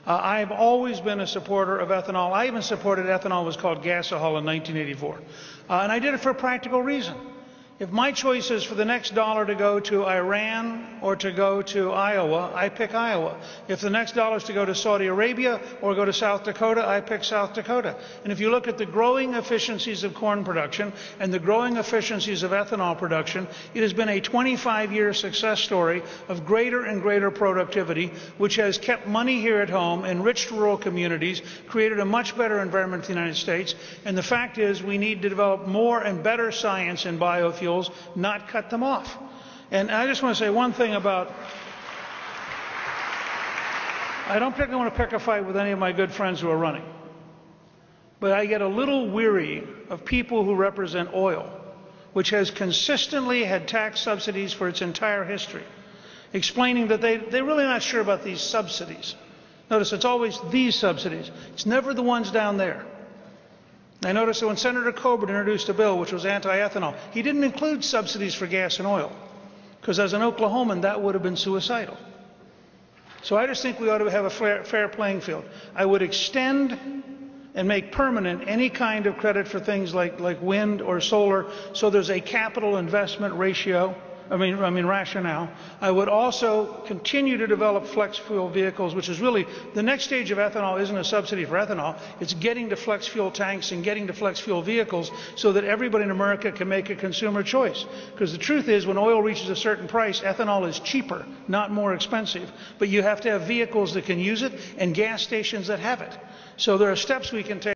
I've always been a supporter of ethanol. I even supported ethanol was called gasohol in 1984. And I did it for a practical reason. If my choice is for the next dollar to go to Iran or to go to Iowa, I pick Iowa. If the next dollar is to go to Saudi Arabia or go to South Dakota, I pick South Dakota. And if you look at the growing efficiencies of corn production and the growing efficiencies of ethanol production, it has been a 25-year success story of greater and greater productivity, which has kept money here at home, enriched rural communities, created a much better environment for the United States. And the fact is we need to develop more and better science in biofuels, not cut them off. And I just want to say one thing about, I don't particularly want to pick a fight with any of my good friends who are running, but I get a little weary of people who represent oil, which has consistently had tax subsidies for its entire history, explaining that they're really not sure about these subsidies. Notice it's always these subsidies. It's never the ones down there. I noticed that when Senator Coburn introduced a bill which was anti-ethanol, he didn't include subsidies for gas and oil, because as an Oklahoman, that would have been suicidal. So I just think we ought to have a fair playing field. I would extend and make permanent any kind of credit for things like wind or solar, so there's a capital investment ratio. Rationale. I would also continue to develop flex fuel vehicles, which is really the next stage of ethanol. Isn't a subsidy for ethanol, it's getting to flex fuel tanks and getting to flex fuel vehicles so that everybody in America can make a consumer choice. Because the truth is, when oil reaches a certain price, ethanol is cheaper, not more expensive. But you have to have vehicles that can use it and gas stations that have it. So there are steps we can take.